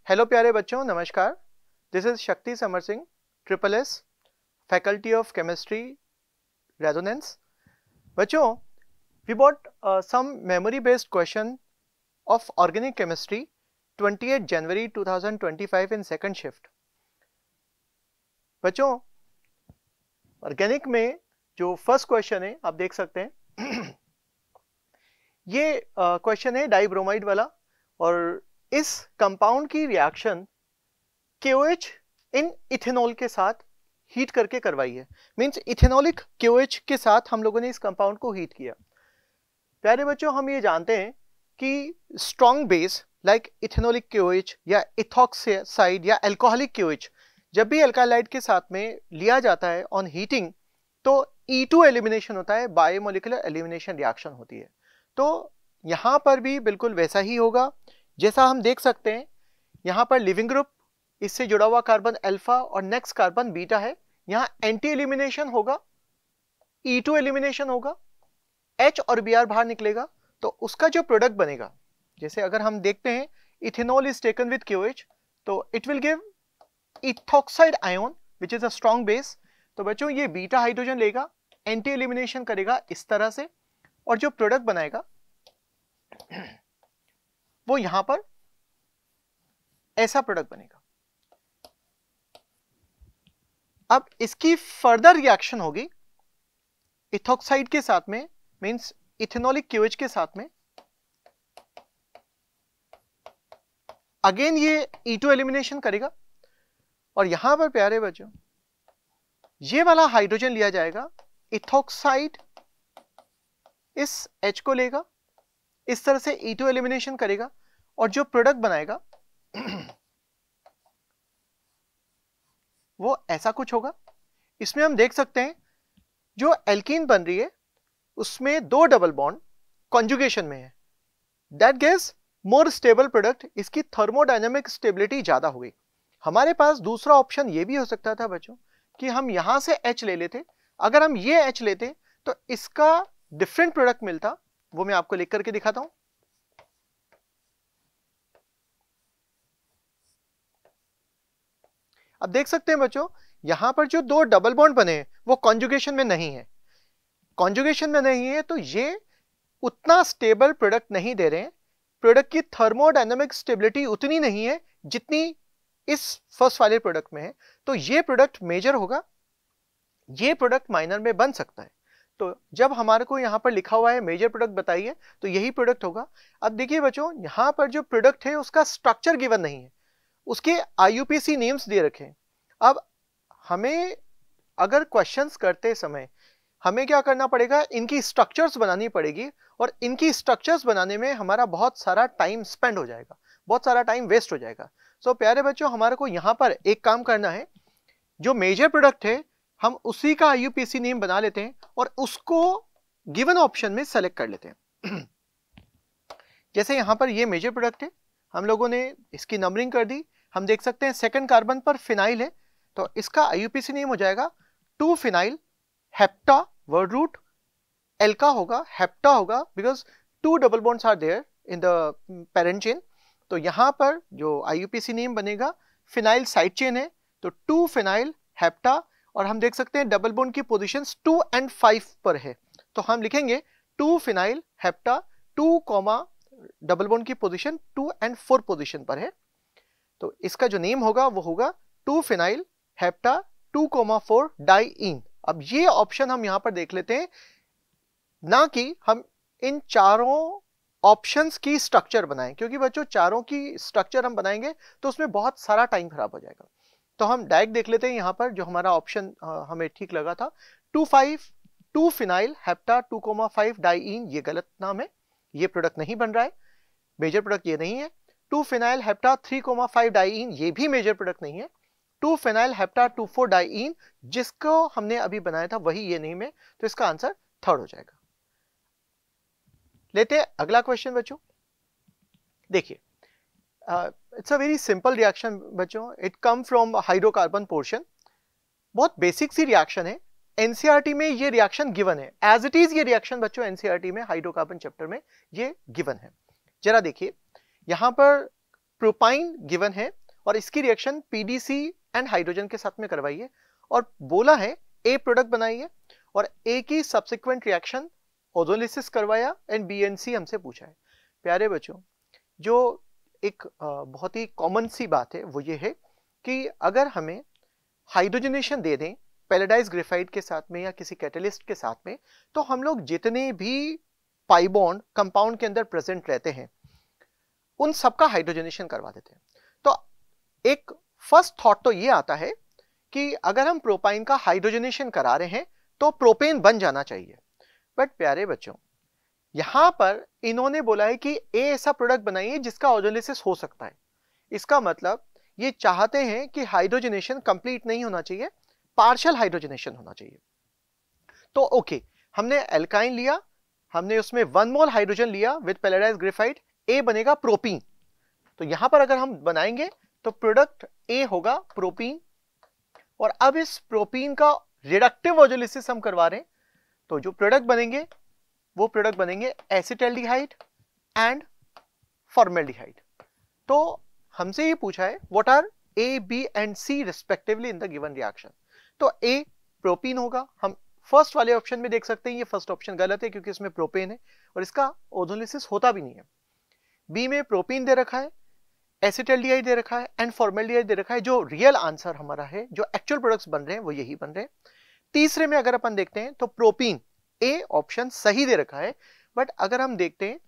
Hello प्यारे बच्चों, नमस्कार। This is Shakti Samar Singh, SSS, faculty of chemistry, Resonance. बच्चों, we bought some memory based question of organic chemistry 28 January 2025 in second shift. बच्चों, organic में जो first question है आप देख सकते हैं ये क्वेश्चन है डाइब्रोमाइड वाला, और इस कंपाउंड की रिएक्शन KOH इन इथेनॉल के साथ हीट करके करवाई है। मींस इथेनॉलिक KOH के साथ हम लोगों ने इस कंपाउंड को हीट किया। प्यारे बच्चों, हम ये जानते हैं कि strong base like ethanolic KOH या इथॉक्साइड या अल्कोहलिक KOH जब भी अल्कालाइड के साथ में लिया जाता है ऑन हीटिंग तो E2 एलिमिनेशन होता है, बायोमोलिकुलर एलिमिनेशन रिएक्शन होती है। तो यहां पर भी बिल्कुल वैसा ही होगा जैसा हम देख सकते हैं। यहां पर लिविंग ग्रुप, इससे जुड़ा हुआ कार्बन अल्फा और नेक्स्ट कार्बन बीटा है। यहां एंटी एलिमिनेशन होगा, E2 एलिमिनेशन होगा, H और Br बाहर निकलेगा। तो उसका जो प्रोडक्ट बनेगा, जैसे अगर हम देखते हैं ethanol is taken with KOH तो it will give ethoxide ion which is a strong base. तो बच्चों ये बीटा हाइड्रोजन लेगा, एंटी एलिमिनेशन करेगा इस तरह से, और जो प्रोडक्ट बनाएगा वो यहां पर ऐसा प्रोडक्ट बनेगा। अब इसकी फर्दर रिएक्शन होगी इथॉक्साइड के साथ में, मींस इथेनॉलिक KOH के साथ में। अगेन ये E2 एलिमिनेशन करेगा, और यहां पर प्यारे बच्चों ये वाला हाइड्रोजन लिया जाएगा, इथॉक्साइड इस H को लेगा, इस तरह से E2 एलिमिनेशन करेगा, और जो प्रोडक्ट बनाएगा वो ऐसा कुछ होगा। इसमें हम देख सकते हैं जो एल्कीन बन रही है उसमें दो डबल बॉन्ड कॉन्जुगेशन में है, that gives more stable product. इसकी थर्मोडायनेमिक स्टेबिलिटी ज्यादा हो गई। हमारे पास दूसरा ऑप्शन ये भी हो सकता था बच्चों कि हम यहां से H ले लेते। अगर हम ये H लेते तो इसका डिफरेंट प्रोडक्ट मिलता, वो मैं आपको लिख करके दिखाता हूं। अब देख सकते हैं बच्चों, यहां पर जो दो डबल बॉन्ड बने हैं वो कॉन्जुगेशन में नहीं है। कॉन्जुगेशन में नहीं है तो ये उतना स्टेबल प्रोडक्ट नहीं दे रहे हैं। प्रोडक्ट की थर्मोडायनेमिक स्टेबिलिटी उतनी नहीं है जितनी इस फर्स्ट वाले प्रोडक्ट में है। तो ये प्रोडक्ट मेजर होगा, ये प्रोडक्ट माइनर में बन सकता है। तो जब हमारे को यहां पर लिखा हुआ है मेजर प्रोडक्ट बताइए तो यही प्रोडक्ट होगा। अब देखिए बच्चों, यहां पर जो प्रोडक्ट है उसका स्ट्रक्चर गिवन नहीं है, उसके IUPAC नेम्स दे रखे हैं। अब हमें अगर क्वेश्चंस करते समय हमें क्या करना पड़ेगा, इनकी स्ट्रक्चर्स बनानी पड़ेगी, और इनकी स्ट्रक्चर्स बनाने में हमारा बहुत सारा टाइम स्पेंड हो जाएगा, बहुत सारा टाइम वेस्ट हो जाएगा। सो प्यारे बच्चों, हमारे को यहां पर एक काम करना है, जो मेजर प्रोडक्ट है हम उसी का IUPAC नेम बना लेते हैं और उसको गिवन ऑप्शन में सेलेक्ट कर लेते हैं। जैसे यहां पर ये मेजर प्रोडक्ट है, हम लोगों ने इसकी नंबरिंग कर दी। हम देख सकते हैं सेकंड कार्बन पर फिनाइल है, तो इसका IUPAC नेम हो जाएगा 2 phenyl hepta, word root alka होगा, हेप्टा होगा, because 2 double bonds are there in the parent chain. तो यहां पर जो IUPAC नेम बनेगा, फिनाइल साइड चेन है तो 2 फिनाइल हेप्टा, और हम देख सकते हैं डबल बॉन्ड की पोजीशंस 2 और 5 पर है, तो हम लिखेंगे 2 फिनाइल हेप्टा 2, डबल बॉन्ड की पोजीशन 2 और 4 पोजीशन पर है। तो इसका जो नेम होगा वो होगा 2 फिनाइल हेप्टा 2, 4 डाइईन। अब ये ऑप्शन हम यहां पर देख लेते हैं, ना कि हम इन चारों ऑप्शंस की स्ट्रक्चर बनाएं, क्योंकि बच्चों चारों की स्ट्रक्चर हम बनाएंगे तो उसमें बहुत सारा टाइम खराब हो जाएगा। तो हम डायरेक्ट देख लेते हैं यहां पर जो हमारा ऑप्शन हमें ठीक लगा था, 2 फिनाइल हेप्टा 2, 5 डाइईन। ये गलत नाम है, ये प्रोडक्ट नहीं बन रहा है, मेजर प्रोडक्ट ये नहीं है। 2 फिनाइल हेप्टा 3, 5 डाइईन, ये भी मेजर प्रोडक्ट नहीं है। 2 फिनाइल हेप्टा 2, 4 डाइईन, जिसको हमने अभी बनाया था वही ये नेम है, तो इसका आंसर थर्ड हो जाएगा। लेते हैं अगला क्वेश्चन बच्चों। देखिए, it's a very simple reaction बच्चों, it come from hydrocarbon portion. बहुत बेसिक सी रिएक्शन है, NCERT में ये रिएक्शन गिवन है, एज इट इज ये रिएक्शन बच्चों NCERT में हाइड्रोकार्बन चैप्टर में ये गिवन है। जरा देखिए, यहां पर प्रोपाइन गिवन है और इसकी रिएक्शन पीडीसी एंड हाइड्रोजन के साथ में करवाइए और बोला है ए प्रोडक्ट बनाइए और ए की सब्सिक्वेंट रिएक्शन ओजोलिसिस करवाया एंड बी एंड सी हमसे पूछा है। प्यारे बच्चों, जो एक बहुत ही कॉमन सी बात है वो ये है कि अगर हमें हाइड्रोजनेशन दे दें पैलेडाइज ग्रेफाइट के साथ में या किसी कैटलिस्ट के साथ में, तो हम लोग जितने भी पाई बॉन्ड कंपाउंड के अंदर प्रेजेंट रहते हैं उन सबका हाइड्रोजनेशन करवा देते हैं। तो एक फर्स्ट थॉट तो ये आता है कि अगर हम प्रोपाइन का हाइड्रोजनेशन करा रहे हैं तो प्रोपेन बन जाना चाहिए। बट प्यारे बच्चों, यहां पर इन्होंने बोला है कि ए ऐसा प्रोडक्ट बनाइए जिसका ओजोलिसिस हो सकता है। इसका मतलब ये चाहते हैं कि हाइड्रोजनेशन कंप्लीट नहीं होना चाहिए, पार्शियल हाइड्रोजनेशन होना चाहिए। तो ओके, हमने एल्काइन लिया, हमने उसमें 1 मोल हाइड्रोजन लिया विद पैलेडाइज ग्रेफाइट, ए बनेगा प्रोपीन। तो यहां पर अगर हम बनाएंगे तो प्रोडक्ट ए होगा प्रोपीन, और अब इस प्रोपीन का रिडक्टिव ओजोलिसिस हम करवा रहे हैं, तो जो प्रोडक्ट बनेंगे वो प्रोडक्ट बनेंगे एसिटाल्डिहाइड एंड फॉर्मेल्डिहाइड। तो हमसे ये पूछा है what are A, B and C respectively in the given reaction. तो ए प्रोपीन होगा, हम फर्स्ट वाले ऑप्शन में देख सकते हैं ये फर्स्ट ऑप्शन गलत है क्योंकि इसमें प्रोपेन है और इसका ओजोलिसिस होता भी नहीं है। बी में प्रोपीन दे रखा है, एसिटाल्डिहाइड दे रखा है एंड फॉर्मेल्डिहाइड दे रखा है। जो रियल आंसर हमारा है, जो एक्चुअल प्रोडक्ट्स बन रहे हैं वो यही बन रहे हैं। तीसरे में अगर अपन देखते हैं तो प्रोपीन ए ऑप्शन सही दे रखा है, बट अगर हम देखते हैं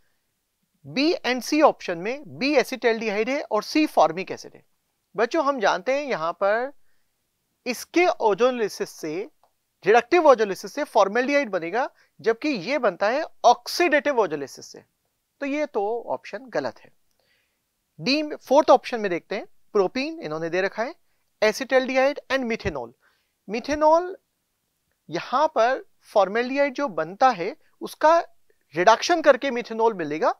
बी एंड सी ऑप्शन में बी एसिटाल्डिहाइड है और सी फॉर्मिक एसिड है। बच्चों हम जानते हैं यहां पर इसके ओजोलिसिस से, रिडक्टिव ओजोलिसिस से फॉर्मेल्डिहाइड बनेगा, जबकि ये बनता है ऑक्सीडेटिव ओजोलिसिस से। तो ये तो ऑप्शन गलत है। डी फोर्थ ऑप्शन में देखते हैं, प्रोपीन इन्होंने दे रखा है, एसिटाल्डिहाइड एंड मिथेनॉल। मिथेनॉल यहां पर फॉर्मेल्डिहाइड जो बनता है उसका रिडक्शन करके मिथेनॉल मिलेगा,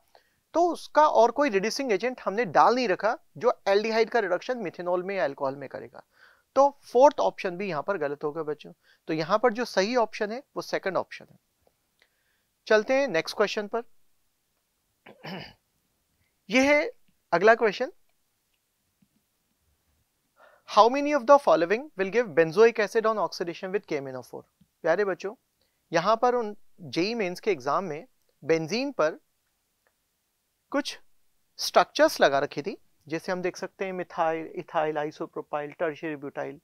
तो उसका और कोई रिड्यूसिंग एजेंट हमने डाल नहीं रखा जो एल्डिहाइड का रिडक्शन मिथेनॉल में या अल्कोहल में करेगा। तो फोर्थ ऑप्शन भी यहां पर गलत होगा बच्चों। तो यहां पर जो सही ऑप्शन है वो सेकंड ऑप्शन है। चलते हैं नेक्स्ट क्वेश्चन पर। यह है अगला question, how many of the following will give benzoic acid on oxidation with KMnO4। प्यारे बच्चों, यहां पर उन जेई मेंस के एग्जाम में बेंजीन पर कुछ स्ट्रक्चर्स लगा रखी थी, जैसे हम देख सकते हैं methyl, ethyl, isopropyl, tertiary butyl,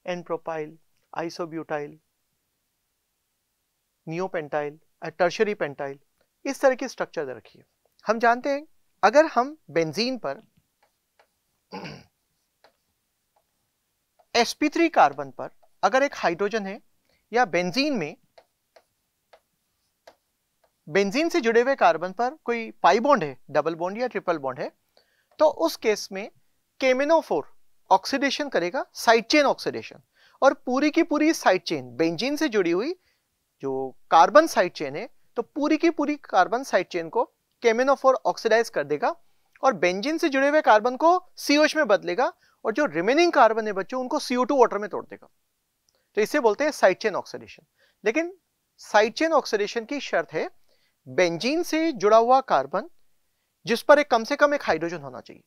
n propyl, isobutyl, neopentyl, tertiary pentyl, इस तरह की स्ट्रक्चर दे रखी है। हम जानते हैं अगर हम बेंजीन पर sp3 कार्बन पर अगर एक हाइड्रोजन है या बेंजीन में बेंजीन से जुड़े हुए कार्बन पर कोई पाई बॉन्ड है, डबल बॉन्ड या ट्रिपल बॉन्ड है, तो उस केस में KMnO4 ऑक्सीडेशन करेगा, साइड चेन ऑक्सीडेशन, और पूरी की पूरी साइड चेन बेंजीन से जुड़ी हुई जो कार्बन साइड चेन है, तो पूरी की पूरी कार्बन साइड चेन को KMnO4 ऑक्सीडाइज कर देगा और बेंजीन से जुड़े हुए कार्बन को COH में बदलेगा, और जो रिमेनिंग कार्बन है बच्चों उनको CO2 वाटर में तोड़ देगा। तो इसे बोलते हैं साइड चेन ऑक्सीडेशन। लेकिन साइड चेन ऑक्सीडेशन की शर्त है बेंजीन से जुड़ा हुआ कार्बन जिस पर कम से कम एक हाइड्रोजन होना चाहिए।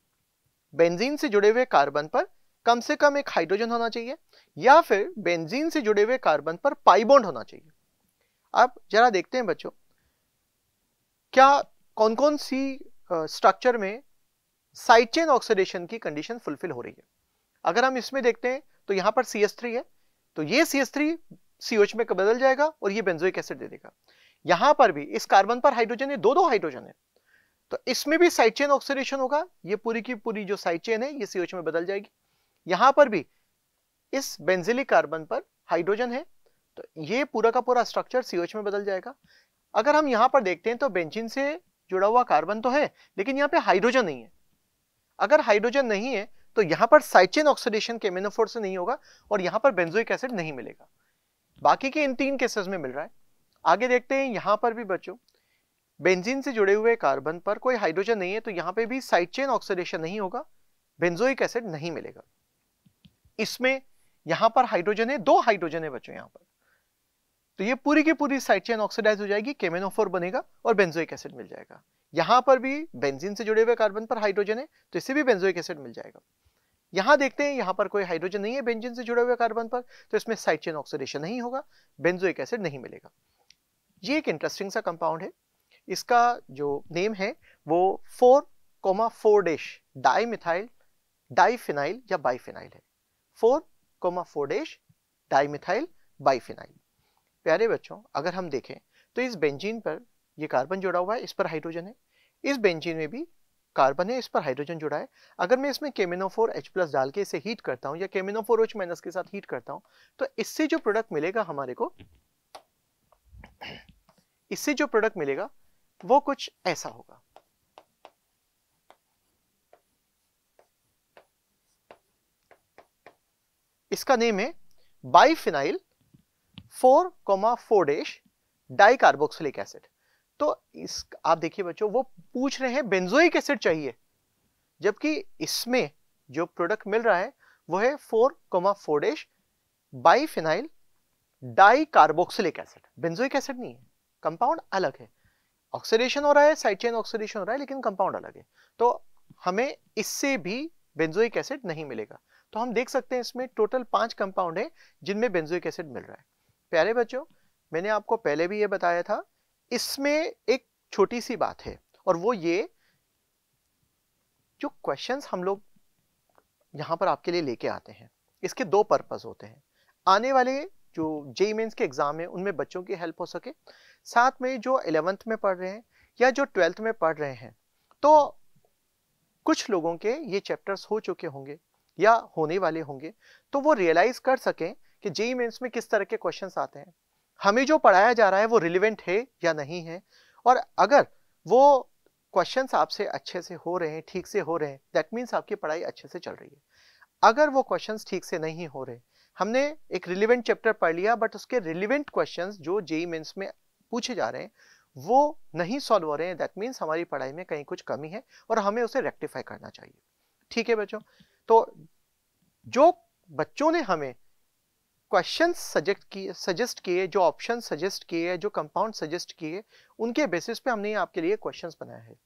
बेंजीन से जुड़े हुए कार्बन पर कम से कम एक हाइड्रोजन होना चाहिए, या फिर बेंजीन से जुड़े हुए कार्बन पर पाई बॉन्ड होना चाहिए। अब जरा देखते हैं बच्चों क्या कौन कौन सी स्ट्रक्चर में साइड चेन ऑक्सीडेशन की कंडीशन फुलफिल हो रही है। अगर हम इसमें देखते हैं तो यहां पर CH3 है, तो ये CH3 COH में बदल जाएगा और ये बेंजोइक एसिड दे देगा। यहां पर भी इस कार्बन पर हाइड्रोजन है, दो हाइड्रोजन है, तो इसमें भी साइड चेन ऑक्सीडेशन होगा, ये पूरी की पूरी जो साइड चेन है ये COH में बदल जाएगी। यहां पर भी इस बेंजिलिक कार्बन पर हाइड्रोजन है, तो ये पूरा का पूरा स्ट्रक्चर COH में बदल जाएगा। अगर हम यहां पर देखते हैं तो बेंजीन से जुड़ा हुआ कार्बन तो है, लेकिन यहां पे हाइड्रोजन नहीं है। अगर हाइड्रोजन नहीं है तो यहां पर साइड चेन ऑक्सीडेशन KMnO4 से नहीं होगा और यहां पर बेंजोइक एसिड नहीं मिलेगा। बाकी के इन 3 केसेस में मिल रहा है। आगे देखते हैं, यहां पर भी बच्चों बेंजीन से जुड़े हुए कार्बन पर कोई हाइड्रोजन नहीं है, तो यहां पे भी साइड चेन ऑक्सीडेशन नहीं होगा, बेंजोइक एसिड नहीं मिलेगा। इसमें यहां पर हाइड्रोजन है, 2 हाइड्रोजन है बच्चों यहां पर, तो ये पूरी की पूरी साइड चेन ऑक्सीडाइज हो जाएगी, KMnO4 बनेगा और बेंजोइक एसिड मिल जाएगा। यहां पर भी बेंजीन से जुड़े हुए कार्बन पर हाइड्रोजन है तो इससे भी बेंजोइक एसिड मिल जाएगा। यहां देखते हैं यहां पर कोई हाइड्रोजन नहीं है बेंजीन से जुड़े हुए कार्बन पर, तो इसमें साइड चेन ऑक्सीडेशन नहीं होगा, बेंजोइक एसिड नहीं मिलेगा। ये एक इंटरेस्टिंग सा कंपाउंड है। इसका जो नेम है वो 4,4 डाइमिथाइल डाइफिनाइल या बाइफिनाइल है। 4,4 डाइमिथाइल बाइफिनाइल। प्यारे बच्चों, अगर हम देखें तो इस बेंजीन पर ये कार्बन जुड़ा हुआ है, इस पर हाइड्रोजन है, इस बेंजीन में भी कार्बन है, इस पर हाइड्रोजन जुड़ा है। अगर मैं इसमें KMnO4H+ डाल के इसे हीट करता हूं या KMnO4OH- के साथ हीट करता हूं तो इससे जो प्रोडक्ट मिलेगा हमारे को, इससे जो प्रोडक्ट मिलेगा वो कुछ ऐसा होगा। इसका नेम है बाइफिनाइल 4,4 डाइकार्बोक्सिलिक एसिड। तो इस आप देखिए बच्चों, वो पूछ रहे हैं बेंजोइक एसिड चाहिए, जबकि इसमें जो प्रोडक्ट मिल रहा है वो है 4,4 biphenyl dicarboxylic acid. Benzoic acid नहीं है, कंपाउंड अलग है। ऑक्सीडेशन हो रहा है, साइड चेन ऑक्सीडेशन हो रहा है, लेकिन कंपाउंड अलग है। तो हमें इससे भी बेंजोइक एसिड नहीं मिलेगा। तो हम देख सकते हैं इसमें टोटल 5 कंपाउंड है जिनमें बेंजोइक एसिड मिल रहा है। प्यारे बच्चों, मैंने आपको पहले भी ये बताया था, इसमें एक छोटी सी बात है, और वो ये, जो क्वेश्चंस हम लोग यहां पर आपके लिए लेके आते हैं इसके 2 पर्पस होते हैं। आने वाले जो जेईई मेंस के एग्जाम है उनमें बच्चों की हेल्प हो सके, साथ में जो 11th में पढ़ रहे हैं या जो 12th में पढ़ रहे हैं, तो कुछ लोगों के ये चैप्टर्स हो चुके होंगे या होने वाले होंगे, तो वो रियलाइज कर सकें कि जेईई मेंस में किस तरह के क्वेश्चंस आते हैं, हमें जो पढ़ाया जा रहा है वो रिलेवेंट है या नहीं है, और अगर वो क्वेश्चंस आपसे अच्छे से हो रहे हैं, ठीक से हो रहे हैं, दैट मीन्स आपकी पढ़ाई अच्छे से चल रही है। अगर वो क्वेश्चंस ठीक से नहीं हो रहे, हमने एक रिलेवेंट चैप्टर पढ़ लिया बट उसके रिलेवेंट क्वेश्चंस जो जेईई मेंस में पूछे जा रहे हैं वो नहीं सॉल्व हो रहे हैं, दैट मीन्स हमारी पढ़ाई में कहीं कुछ कमी है और हमें उसे रेक्टिफाई करना चाहिए। ठीक है बच्चों, तो जो बच्चों ने हमें क्वेश्चन सजेस्ट किए, जो ऑप्शन सजेस्ट किए, जो कंपाउंड सजेस्ट किए, उनके बेसिस पे हमने आपके लिए क्वेश्चंस बनाए हैं।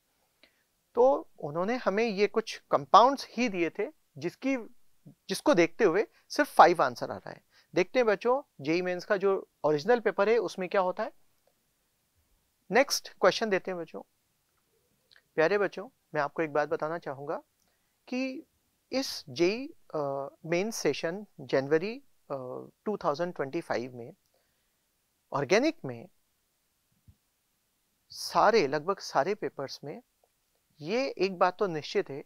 तो उन्होंने हमें ये कुछ कंपाउंड्स ही दिए थे जिसको देखते हुए सिर्फ 5 आंसर आ रहा है। देखते हैं बच्चों जेईई मेंस का जो ओरिजिनल पेपर है उसमें क्या होता है। नेक्स्ट क्वेश्चन देते हैं बच्चों। प्यारे बच्चों, मैं आपको एक बात बताना चाहूंगा कि इस जेईई मेंस सेशन जनवरी 2025 में ऑर्गेनिक में लगभग सारे पेपर्स में ये एक बात तो निश्चित है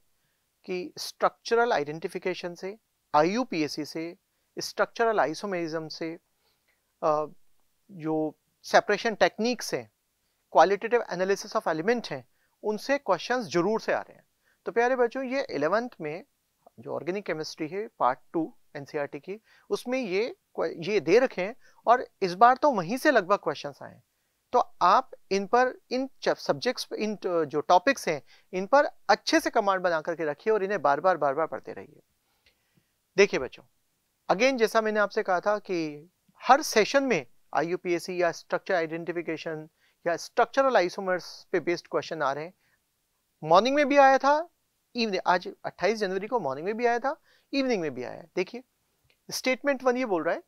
कि स्ट्रक्चरल आइडेंटिफिकेशन से, IUPAC से, स्ट्रक्चरल आइसोमेरिज्म से, जो सेपरेशन टेक्निक्स हैं, क्वालिटेटिव एनालिसिस ऑफ एलिमेंट हैं, उनसे क्वेश्चंस जरूर से आ रहे हैं। तो प्यारे बच्चों, ये 11th में जो ऑर्गेनिक केमिस्ट्री है पार्ट 2 NCERT की, उसमें ये दे रखे हैं और इस बार तो वहीं से लगभग क्वेश्चंस आए हैं। तो आप इन सब्जेक्ट्स, इन जो टॉपिक्स हैं, इन पर अच्छे से कमांड बना करके रखिए और इन्हें बार बार पढ़ते रहिए। देखिए बच्चों, अगेन जैसा मैंने आपसे कहा था कि हर सेशन में IUPAC या स्ट्रक्चर आइडेंटिफिकेशन या स्ट्रक्चरल आइसोमर्स पे बेस्ड क्वेश्चन आ रहे हैं। मॉर्निंग में भी आया था, इवनिंग, आज 28 जनवरी को मॉर्निंग में भी आया था, इवनिंग में भी आया है। देखिए स्टेटमेंट 1 ये बोल रहा है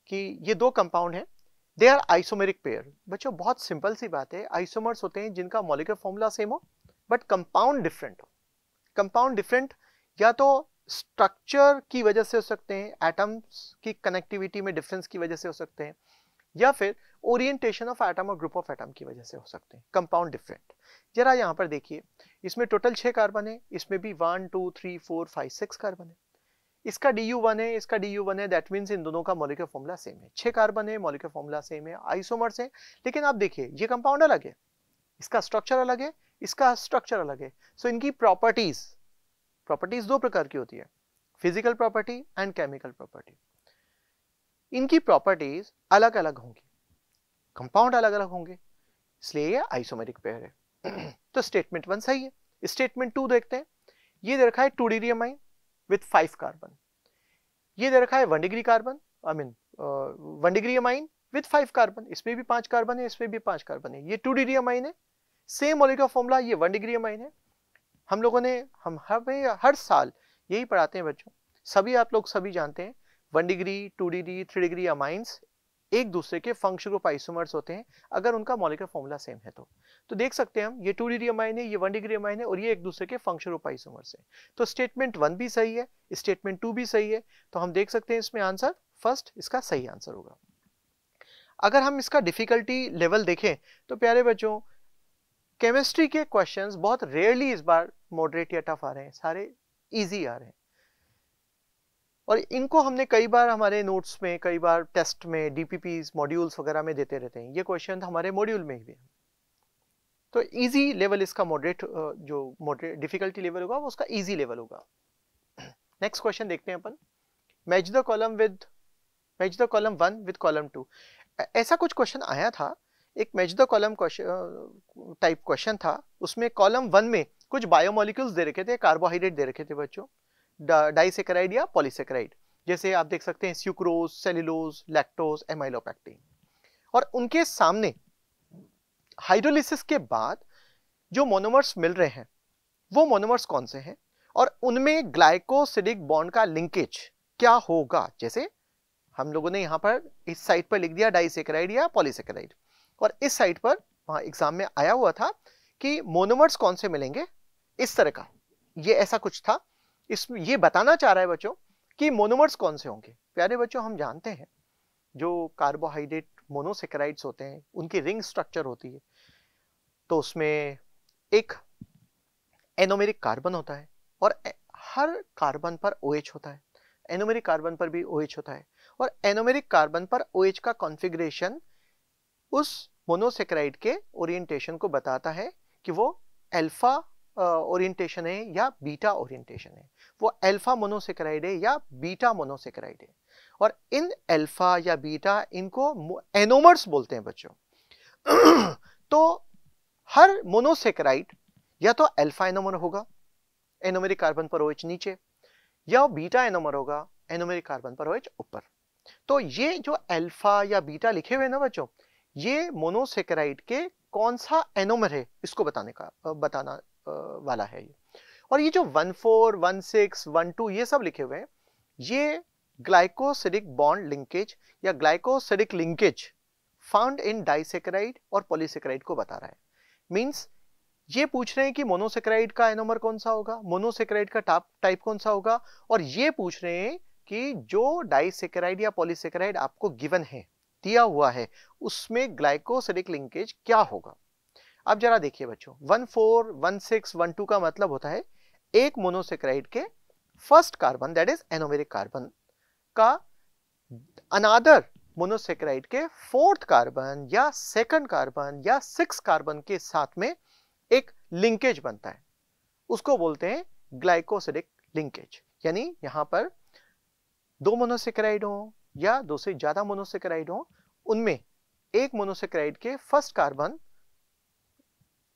कि ये 2 कंपाउंड हैं, दे आर आइसोमेरिक पेयर। बच्चों बहुत सिंपल सी बात है, आइसोमर्स होते हैं जिनका मॉलिक्यूलर फॉर्मूला सेम हो बट कंपाउंड डिफरेंट हो। कंपाउंड डिफरेंट या तो स्ट्रक्चर की वजह से हो सकते हैं, एटम्स की कनेक्टिविटी में डिफरेंस की वजह से हो सकते हैं, या फिर ओरिएंटेशन ऑफ एटम और ग्रुप ऑफ एटम की वजह से हो सकते हैं। कंपाउंड डिफरेंट, जरा यहां पर देखिए, इसमें टोटल 6 कार्बन है, इसमें भी 1 2 3 4 5 6 कार्बन है। इसका DU1 है, इसका DU1 है, दैट मींस इन दोनों का मॉलिक्यूलर फॉर्मूला सेम है। 6 कार्बन है, मॉलिक्यूलर फॉर्मूला सेम है, आइसोमर्स है। लेकिन आप देखिए ये कंपाउंड अलग है, इसका स्ट्रक्चर अलग है, इसका स्ट्रक्चर अलग है। सो इनकी प्रॉपर्टीज 2 प्रकार की होती है, physical property and chemical property. इनकी प्रॉपर्टीज अलग अलग होंगी, कंपाउंड अलग अलग होंगे, इसलिए ये आइसोमेरिक पेयर है। तो स्टेटमेंट 1 सही है। स्टेटमेंट 2 देखते हैं। ये दे रखा है 2 डिग्री अमाइन विथ 5 कार्बन। ये दे रखा है 1 degree carbon, 1 degree amine with 5 carbon. इसमें भी 5 कार्बन है, इसमें भी 5 कार्बन है। ये 2 डिग्री अमाइन है, सेम मॉलिक्यूलर फॉर्मूला, ये 1 डिग्री अमाइन है। हम लोगों ने हम हर साल यही पढ़ाते हैं बच्चों, सभी आप लोग सभी जानते हैं 1 डिग्री 2 डिग्री 3 डिग्री अमाइंस एक दूसरे के फंक्शनल ग्रुप आइसोमर्स होते हैं अगर उनका मॉलिक्यूलर फॉर्मूला सेम है तो देख सकते हैं हम, ये 2 डिग्री अमाइन है, ये 1 डिग्री अमाइन है और ये एक दूसरे के फंक्शनल ग्रुप आइसोमर्स है। तो स्टेटमेंट 1 भी सही है, स्टेटमेंट 2 भी सही है, तो हम देख सकते हैं इसमें आंसर फर्स्ट इसका सही आंसर होगा। अगर हम इसका डिफिकल्टी लेवल देखें तो प्यारे बच्चों, केमिस्ट्री के क्वेश्चंस बहुत रेयरली इस बार मॉडरेट या टफ आ रहे हैं, सारे इजी आ रहे हैं और इनको हमने कई बार हमारे नोट्स में, कई बार टेस्ट में, डीपीपीज मॉड्यूल्स वगैरह में देते रहते हैं। ये क्वेश्चन हमारे मॉड्यूल में भी है। तो इजी लेवल इसका मॉडरेट, जो मॉडरेट डिफिकल्टी लेवल होगा वो उसका इजी लेवल होगा। नेक्स्ट क्वेश्चन देखते हैं अपन, match the column 1 with column 2। ऐसा कुछ क्वेश्चन आया था, एक match the column type question था। उसमें कॉलम 1 में कुछ बायोमोलिक्यूल्स दे रखे थे, कार्बोहाइड्रेट दे रखे थे बच्चों, डाइसेकेराइड या पॉलीसेकेराइड, जैसे आप देख सकते हैं स्यूक्रोज, सेल्यूलोज, लैक्टोज, एमाइलोपेक्टिन। और उनके सामने हाइड्रोलिसिस के बाद जो मोनोमर्स मिल रहे हैं वो मोनोमर्स कौन से हैं और उनमें ग्लाइकोसिडिक बॉन्ड का लिंकेज क्या होगा। जैसे हम लोगों ने यहाँ पर इस साइड पर लिख दिया डाइसेकेराइड या पॉलीसेकेराइड, और इस साइड पर वहां एग्जाम में आया हुआ था कि मोनोमर्स कौन से मिलेंगे, इस तरह का ये ऐसा कुछ था। इसमें ये बताना चाह रहा है बच्चों कि मोनोमर्स कौन से होंगे। प्यारे बच्चों, हम जानते हैं जो कार्बोहाइड्रेट मोनोसेकेराइड्स होते हैं उनकी रिंग स्ट्रक्चर होती है, तो उसमें एक एनोमेरिक कार्बन होता है और हर कार्बन पर OH होता है, एनोमेरिक कार्बन पर भी OH होता है, और एनोमेरिक कार्बन पर OH का कॉन्फ़िगरेशन उस मोनोसेकेराइड के ओरिएंटेशन को बताता है कि वो अल्फा ओरिएंटेशन है या बीटा ओरिएंटेशन है, वो अल्फा मोनोसेकेराइड है या बीटा मोनोसेकेराइड है। और इन अल्फा या बीटा, इनको एनोमर्स बोलते हैं बच्चों। तो हर मोनोसेकेराइड या तो अल्फा एनोमर होगा, एनोमेरिक कार्बन पर OH नीचे, या बीटा एनोमर होगा, एनोमेरिक कार्बन पर OH ऊपर। तो ये जो अल्फा या बीटा लिखे हुए हैं ना बच्चों, ये मोनोसेकेराइड के कौन सा एनोमर है इसको बताना वाला है ये। और ये जो 14, 16, 12 ये सब लिखे हुए हैं, ये ग्लाइकोसिडिक बॉन्ड लिंकेज या glycosidic linkage found in disaccharide और पॉलीसेकेराइड को बता रहा है। मींस ये पूछ रहे हैं कि मोनोसेकेराइड का एनोमर कौन सा होगा, मोनोसेकेराइड का टाइप कौन सा होगा, और ये पूछ रहे हैं कि जो डाइसेकेराइड या पॉलीसेकेराइड आपको गिवन है, दिया हुआ है, उसमें ग्लाइकोसिडिक लिंकेज क्या होगा। अब जरा देखिए बच्चों, 14, 16, 12 का मतलब होता है एक मोनोसेकेराइड के first carbon, that is anomeric carbon, का अनदर मोनोसेकेराइड के फोर्थ कार्बन या सेकंड कार्बन या 6 कार्बन के साथ में एक लिंकेज बनता है, उसको बोलते हैं ग्लाइकोसिडिक लिंकेज। यानी यहां पर 2 मोनोसेकेराइड हो या 2 से ज्यादा मोनोसेकेराइड हो, उनमें एक मोनोसेकेराइड के फर्स्ट कार्बन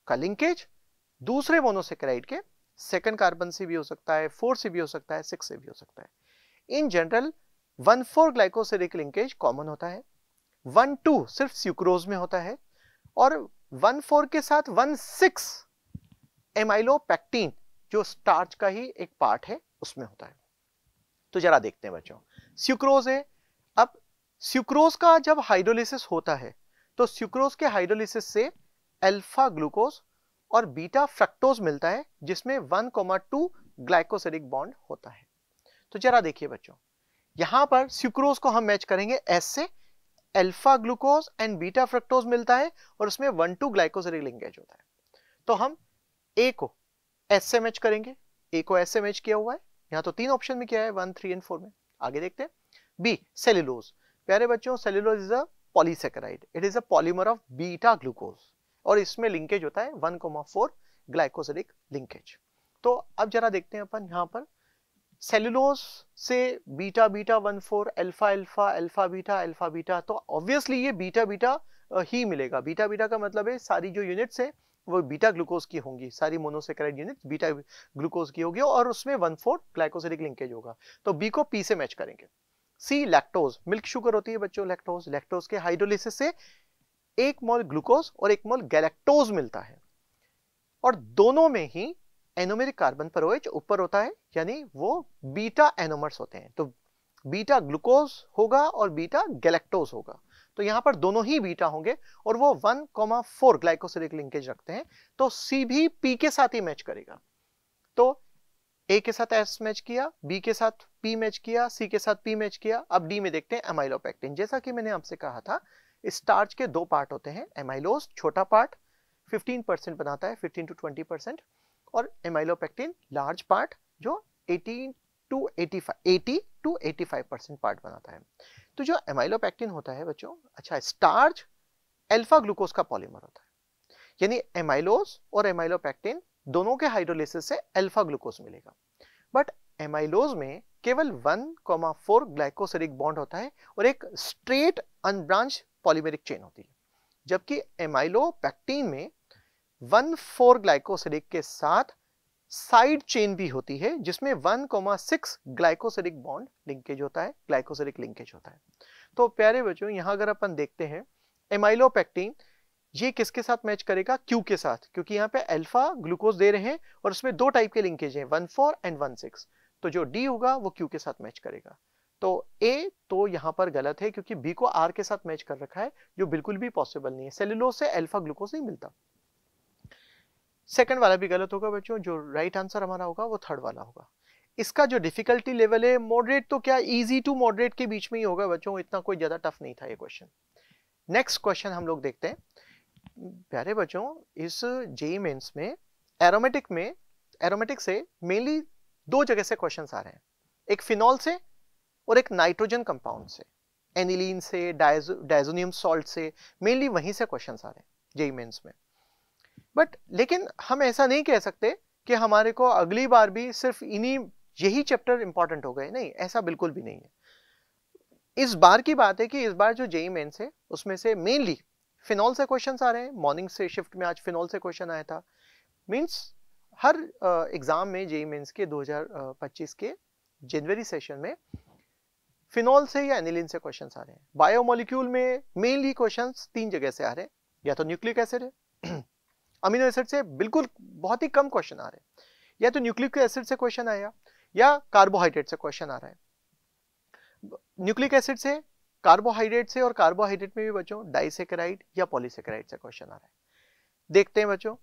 का लिंकेज दूसरे मोनोसेकेराइड के सेकंड कार्बन से भी हो सकता है, 4 से भी हो सकता है, 6 से भी हो सकता है। In general 1,4 glycosidic linkage common होता है, 1,2 सिर्फ स्यूक्रोज में होता है, और 1,4 के साथ 1,6 एमाइलोपेक्टिन जो स्टार्च का ही एक पार्ट है उसमें होता है। तो जरा देखते हैं बच्चों, स्यूक्रोज है। अब स्यूक्रोज का जब हाइड्रोलिसिस होता है तो स्यूक्रोज के हाइड्रोलिसिस से अल्फा ग्लूकोज और बीटा फ्रक्टोज मिलता है, जिसमें 1,2 ग्लाइकोसिडिक बॉन्ड होता है। तो जरा देखिए बच्चों, यहां पर स्यूक्रोज को हम मैच करेंगे एस से, alpha glucose and beta fructose मिलता है और उसमें 1,2 ग्लाइकोसिडिक लिंकेज होता है। तो हम ए को एस से मैच करेंगे, ए को एस से मैच किया हुआ है, यहां तो 3 ऑप्शन में किया है, 1, 3 एंड 4 में। आगे देखते हैं, बी सेल्यूलोज। प्यारे बच्चों, cellulose is a polysaccharide, it is a polymer of beta glucose, और इसमें लिंकेज होता है 1,4 ग्लाइकोसिडिक लिंकेज। तो अब जरा देखते हैं अपन यहां पर सेल्यूलोज से beta beta 1,4, alpha alpha, alpha beta, तो ऑब्वियसली ये बीटा बीटा ही मिलेगा। बीटा बीटा का मतलब है सारी जो यूनिट्स है वो बीटा ग्लूकोज की होंगी, सारी मोनोसेकेराइड यूनिट्स बीटा ग्लूकोज की होगी, और उसमें 1,4 ग्लाइकोसिडिक लिंकेज होगा। तो बी को पी से मैच करेंगे। सी लैक्टोज, मिल्क शुगर होती है बच्चों लैक्टोज, लैक्टोज के हाइड्रोलिसिस से 1 मोल ग्लूकोज और 1 मोल गैलेक्टोज मिलता है, और दोनों में ही एनोमेरिक कार्बन पर OH ऊपर होता है, यानी वो बीटा एनोमर्स होते हैं। तो बीटा ग्लूकोज होगा और बीटा गैलेक्टोज होगा, तो यहां पर दोनों ही बीटा होंगे और वो 1,4 ग्लाइकोसिलिक लिंकेज रखते हैं। तो सी भी पी के साथ ही मैच करेगा। तो ए के साथ एस मैच किया, बी के साथ पी मैच किया, सी के साथ पी मैच किया। अब डी में देखते हैं एमाइलोपेक्टिन। जैसा कि मैंने आपसे कहा था, स्टार्च के दो पार्ट होते हैं, एमाइलोज छोटा पार्ट 15% बनाता है, 15 to 20%, और एमाइलोपेक्टिन लार्ज पार्ट जो 80 to 85% पार्ट बनाता है। तो जो एमाइलोपेक्टिन होता है बच्चों, अच्छा, स्टार्च अल्फा ग्लूकोज का पॉलीमर होता है, यानी एमाइलोज और एमाइलोपेक्टिन दोनों के हाइड्रोलिसिस से अल्फा ग्लूकोज मिलेगा। बट एमाइलोज में केवल 1,4 ग्लाइकोसिलिक बॉन्ड होता है और एक स्ट्रेट अनब्रांच पॉलीमेरिक चेन होती है, जबकि एमाइलोपेक्टिन में 1,4 ग्लाइकोसिलिक के साथ साइड चेन भी होती है, जिसमें 1,6 ग्लाइकोसिलिक बॉन्ड लिंकेज होता है, ग्लाइकोसिलिक लिंकेज होता है। तो प्यारे बच्चों, यहां अगर अपन देखते हैं एमाइलोपेक्टिन, ये किसके साथ मैच करेगा? क्यू के साथ, क्योंकि यहाँ पे अल्फा ग्लूकोज दे रहे हैं और उसमें दो टाइप के लिंकेज हैं, 1,4 एंड 1,6। तो जो डी होगा वो क्यू के साथ मैच करेगा। तो ए तो यहाँ पर गलत है, क्योंकि बी को आर के साथ मैच कर रखा है, जो बिल्कुल भी पॉसिबल नहीं है। सेलुलोज से अल्फा ग्लूकोज नहीं मिलता। सेकंड वाला भी गलत होगा बच्चों। जो राइट आंसर हमारा होगा वो थर्ड वाला होगा। इसका जो डिफिकल्टी लेवल है, मॉडरेट तो क्या, इजी टू मॉडरेट के बीच में ही होगा बच्चों, इतना कोई ज्यादा टफ नहीं था ये क्वेश्चन। नेक्स्ट क्वेश्चन हम लोग देखते हैं। प्यारे बच्चों, इस जेईई मेंस में एरोमेटिक से मेनली दो जगह से क्वेश्चंस आ रहे हैं, एक फिनॉल से और एक नाइट्रोजन कंपाउंड से, एनिलीन से, डायजोनियम सॉल्ट से, मेनली वहीं से क्वेश्चंस आ रहे हैं जेईई मेंस में। बट लेकिन हम ऐसा नहीं कह सकते कि हमारे को अगली बार भी सिर्फ यही चैप्टर इंपॉर्टेंट हो गए, नहीं, ऐसा बिल्कुल भी नहीं है। इस बार की बात है कि इस बार जो जेईई मेंस है उसमें से मेनली फिनॉल से क्वेश्चंस आ रहे हैं। मॉर्निंग से शिफ्ट में आज फिनॉल से क्वेश्चन आया था। मींस हर एग्जाम में जेईई मेंस के 2025 के जनवरी सेशन में फिनॉल से या एनिलीन से क्वेश्चंस आ रहे हैं। बायोमोलिक्यूल में मेनली क्वेश्चंस तीन जगह से आ रहे हैं, या तो न्यूक्लिक एसिड है, अमीनो एसिड से बिल्कुल बहुत ही कम क्वेश्चन आ रहे हैं, या तो न्यूक्लिक एसिड से क्वेश्चन आया, या कार्बोहाइड्रेट से क्वेश्चन आ रहा है। न्यूक्लिक एसिड से, कार्बोहाइड्रेट से, और कार्बोहाइड्रेट में भी बच्चों डाइसेकेराइड या पॉलीसेकेराइड से क्वेश्चन आ रहा है। देखते हैं बच्चों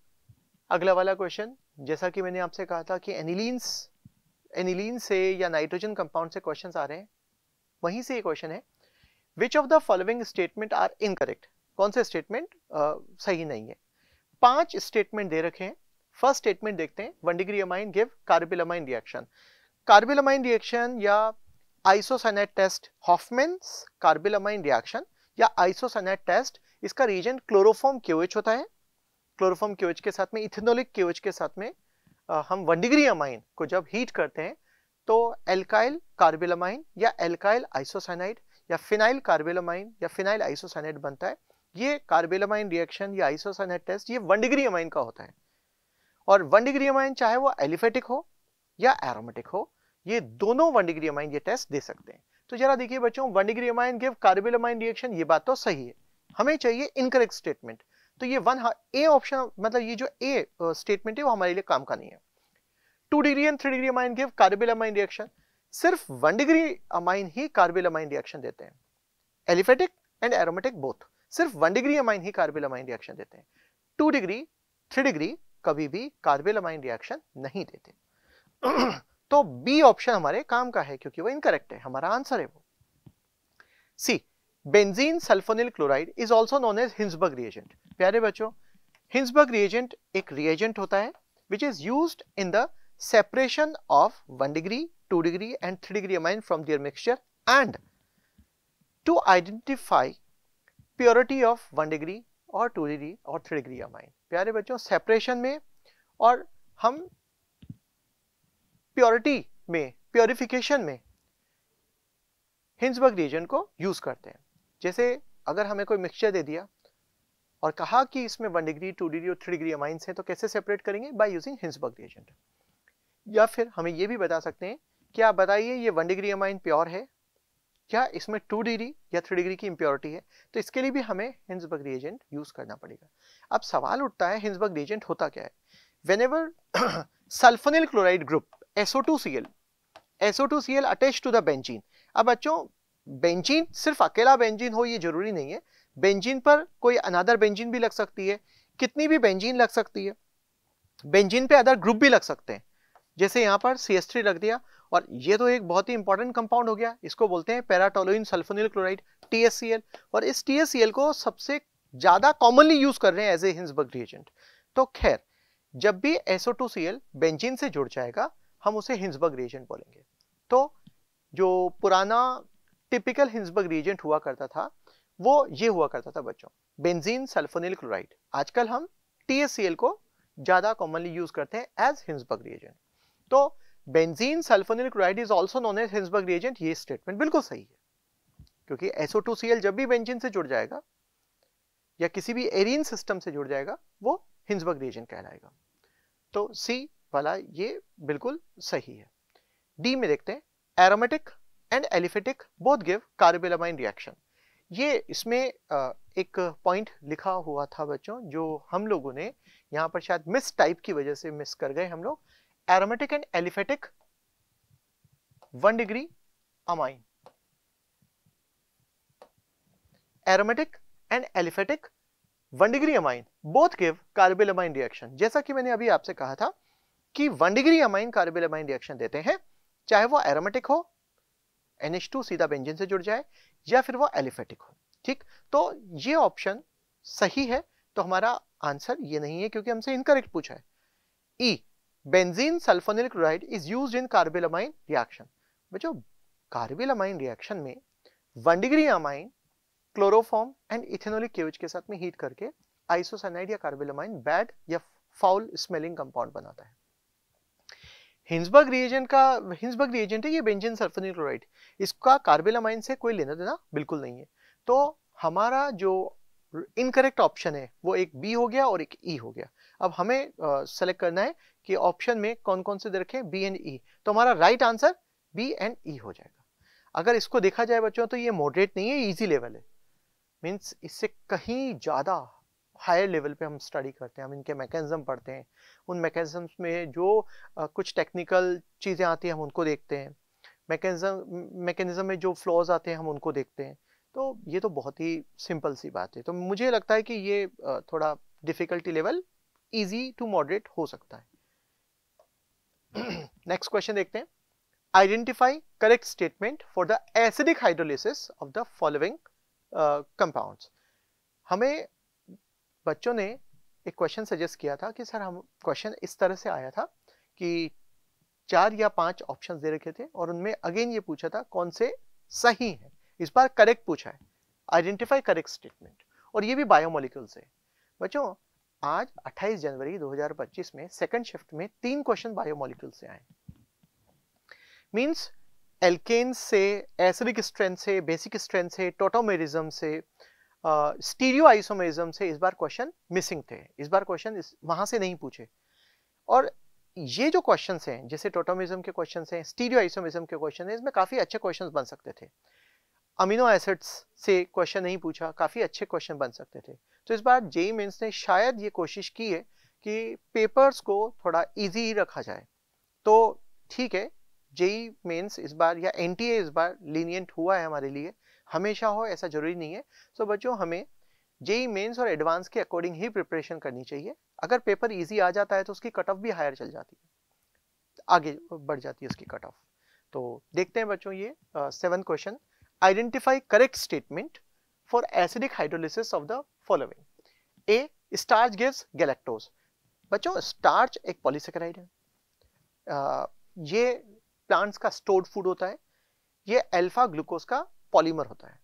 अगला वाला क्वेश्चन। जैसा कि मैंने आपसे कहा था कि एनिलीन से या नाइट्रोजन कंपाउंड से क्वेश्चंस आ रहे हैं, वहीं से ये क्वेश्चन है, which of the following statement are incorrect? कौन से स्टेटमेंट सही नहीं है? 5 स्टेटमेंट दे रखे हैं। फर्स्ट स्टेटमेंट देखते हैं, 1 degree amine give carbylamine reaction. Carbylamine reaction या isocyanate test, Hoffmann's carbylamine reaction या आइसोसाइनेट टेस्ट, इसका रिएजेंट क्लोरोफॉर्म KOH होता है। क्लोरोफॉर्म KOH के साथ में, इथेनोलिक KOH के साथ में हम 1 डिग्री अमाइन को जब हीट करते हैं तो एल्काइल कार्बिलमाइन या एल्काइल आइसोसाइनाइड या फिनाइल कार्बिलमाइन या फिनाइल आइसोसाइनाइड बनता है। ये कार्बिलमाइन रिएक्शन या आइसोसाइनेट टेस्ट ये 1 डिग्री अमाइन का होता है। और 1 डिग्री अमाइन चाहे वो एलिफेटिक हो या एरोमेटिक हो, ये दोनों 1 डिग्री अमाइन ये टेस्ट दे सकते हैं। तो जरा देखिए बच्चों, 1 degree amine give carbylamine reaction, ये बात तो सही है। हमें चाहिए इनकरेक्ट स्टेटमेंट। तो ये ए ऑप्शन, मतलब ये जो ए स्टेटमेंट है वो हमारे लिए काम का नहीं है। 2 degree and 3 degree amine give carbylamine reaction, सिर्फ 1 डिग्री अमाइन ही कार्बिलमाइन रिएक्शन देते हैं। एलिफेटिक एंड एरोमेटिक बोथ सिर्फ 1 डिग्री अमाइन ही कार्बिलमाइन रिएक्शन देते हैं। 2 डिग्री 3 डिग्री कभी भी कार्बिलमाइन रिएक्शन नहीं देते। तो बी ऑप्शन हमारे काम का है, क्योंकि वो इनकरेक्ट है, हमारा आंसर है वो C. Benzene sulphonyl chloride is also known as Hinsberg reagent. प्यारे बच्चों, हिंसबर्ग रिएजेंट एक रिएजेंट होता है which is used in the separation of 1 degree, 2 degree and 3 degree amine from their mixture and to identify purity of 1 degree और 2 degree और 3 degree amine. प्यारे बच्चों, separation में और हम प्योरिटी में, प्योरिफिकेशन में हिंसबर्ग रिएजेंट को यूज करते हैं। जैसे अगर हमें कोई मिक्सचर दे दिया और कहा कि इसमें 1 डिग्री, 2 डिग्री और 3 डिग्री अमाइंस हैं, तो कैसे सेपरेट करेंगे? By using Hinsberg reagent. या फिर हमें यह भी बता सकते हैं कि आप बताइए ये 1 डिग्री अमाइन प्योर है क्या, इसमें 2 डिग्री या 3 डिग्री की इंप्योरिटी है, तो इसके लिए भी हमें हिंसबर्ग रिएजेंट यूज करना पड़ेगा। अब सवाल उठता है हिंसबर्ग रिएजेंट होता क्या है? whenever sulfonyl chloride group SO2Cl attach to the benzene. अब बच्चों बेंजीन सिर्फ अकेला बेंजीन हो ये जरूरी नहीं है, बेंजीन पर कोई अनदर बेंजीन भी लग सकती है, कितनी भी बेंजीन लग सकती है, बेंजीन पे अदर ग्रुप भी लग सकते हैं, जैसे यहाँ पर CH3 रख दिया, और ये तो एक बहुत ही इंपॉर्टेंट कंपाउंड हो गया, इसको बोलते हैं पैराटोलुइन सल्फोनिल क्लोराइड TSCl, और इस TSCl को सबसे ज्यादा कॉमनली यूज कर रहे हैं एज ए हिंसबर्ग रिएजेंट। तो खैर जब भी SO2Cl बेंजीन से जुड़ जाएगा हम उसे हिंसबर्ग रिएजेंट बोलेंगे। तो जो पुराना टिपिकल हिंसबर्ग रिएजेंट हुआ करता था वो ये हुआ करता था बच्चों, बेंजीन सल्फोनिल क्लोराइड। आजकल हम TSCl को ज्यादा कॉमनली यूज करते हैं एज हिंसबर्ग रिएजेंट। तो benzene sulphonyl chloride is also known as Hinsberg reagent, ये स्टेटमेंट बिल्कुल सही है, क्योंकि SO2Cl जब भी बेंजीन से जुड़ जाएगा या किसी भी एरीन सिस्टम से जुड़ जाएगा वो हिंसबर्ग रिएजेंट कहलाएगा। तो C वाला ये बिल्कुल सही है। डी में देखते हैं, aromatic and aliphatic both give carbylamine reaction. ये इसमें एक पॉइंट लिखा हुआ था बच्चों जो हम लोगों ने यहाँ पर शायद मिस टाइप की वजह से मिस कर गए हम लोग। Aromatic and aliphatic 1 degree amine, aromatic and aliphatic 1 degree amine both give carbylamine reaction. जैसा कि मैंने अभी आपसे कहा था कि 1 डिग्री अमाइन कार्बोइलामाइन रिएक्शन देते हैं, चाहे वो एरोमेटिक हो, NH2 सीधा बेंजीन से जुड़ जाए, या फिर वो एलिफेटिक हो। ठीक, तो ये ऑप्शन सही है, तो हमारा आंसर ये नहीं है क्योंकि हमसे इनकरेक्ट पूछा है। E, benzene sulphonyl chloride is used in carbylamine reaction. बच्चों कार्बोइलामाइन रिएक्शन में 1 degree amine chloroform and ethanolic KOH के साथ में हीट करके आइसोसाइनाइड या कार्बोइलामाइन बैड या फाउल स्मेलिंग कंपाउंड बनाता है। हिंसबर्ग रिएजेंट है ये बेंजीन सल्फोनिल क्लोराइड, इसका कार्बोइलामाइन से कोई लेना देना बिल्कुल नहीं है। तो हमारा जो इनकरेक्ट ऑप्शन है वो एक बी हो गया और एक ई हो गया। अब हमें सेलेक्ट करना है कि ऑप्शन में कौन कौन से दे रखे, बी एंड ई, तो हमारा राइट आंसर बी एंड ई हो जाएगा। अगर इसको देखा जाए बच्चों तो ये मॉडरेट नहीं है, इजी लेवल है, मीन्स इससे कहीं ज्यादा हायर लेवल पे हम स्टडी करते हैं, हम इनके मैकेनिज्म पढ़ते हैं, उन मैकेनिज्म्स में जो कुछ टेक्निकल चीज़ें आती हैं हम उनको देखते हैं, मैकेनिज्म में जो फ्लॉज आते हैं हम उनको देखते हैं। तो ये तो बहुत ही सिंपल सी बात है, तो मुझे लगता है कि ये थोड़ा difficulty level easy to moderate हो सकता है। नेक्स्ट क्वेश्चन देखते हैं, identify correct statement for the acidic hydrolysis of the following compounds. हमें बच्चों ने एक क्वेश्चन सजेस्ट किया था कि सर हम क्वेश्चन इस तरह से आया था कि 4 या 5 ऑप्शंस दे रखे थे और उनमें अगेन ये पूछा था कौन से सही है, इस बार करेक्ट पूछा है, आइडेंटिफाई करेक्ट स्टेटमेंट, और ये भी बायोमोलिक्यूल से। बच्चों आज 28 जनवरी 2025 में सेकंड शिफ्ट में 3 क्वेश्चन बायोमोलिक्यूल से आए, मींस एल्केन से, एसिडिक स्ट्रेंथ से, बेसिक स्ट्रेंथ से, टोटोमेरिज्म से, स्टीरियो आइसोमेरिज्म से इस बार क्वेश्चन मिसिंग थे। इस बार क्वेश्चन वहां से नहीं पूछे, और ये जो क्वेश्चंस हैं जैसे टोटोमेरिज्म के क्वेश्चंस हैं, स्टीरियो आइसोमेरिज्म के क्वेश्चन हैं, इसमें काफी अच्छे क्वेश्चंस बन सकते थे। अमीनो एसिड्स से क्वेश्चन नहीं पूछा, काफी अच्छे क्वेश्चन बन सकते थे। तो इस बार जेईई मेंस ने शायद ये कोशिश की है कि पेपर्स को थोड़ा इजी ही रखा जाए। तो ठीक है, जेईई मेंस इस बार या एनटीए इस बार लीनियंट हुआ है हमारे लिए, हमेशा हो ऐसा जरूरी नहीं है। सो बच्चों हमें जेईई मेंस और एडवांस के अकॉर्डिंग ही प्रिपरेशन करनी चाहिए। अगर पेपर इजी आ जाता है तो उसकी कट ऑफ भी हायर चल जाती है, आगे बढ़ जाती है उसकी कट ऑफ। तो देखते हैं बच्चों ये 7th question, identify correct statement for acidic hydrolysis of the following. A, starch gives galactose. बच्चों स्टार्च एक पॉलीसेकेराइड है, ये प्लांट्स का स्टोर्ड फूड होता है, ये अल्फा ग्लूकोज का पॉलीमर होता है।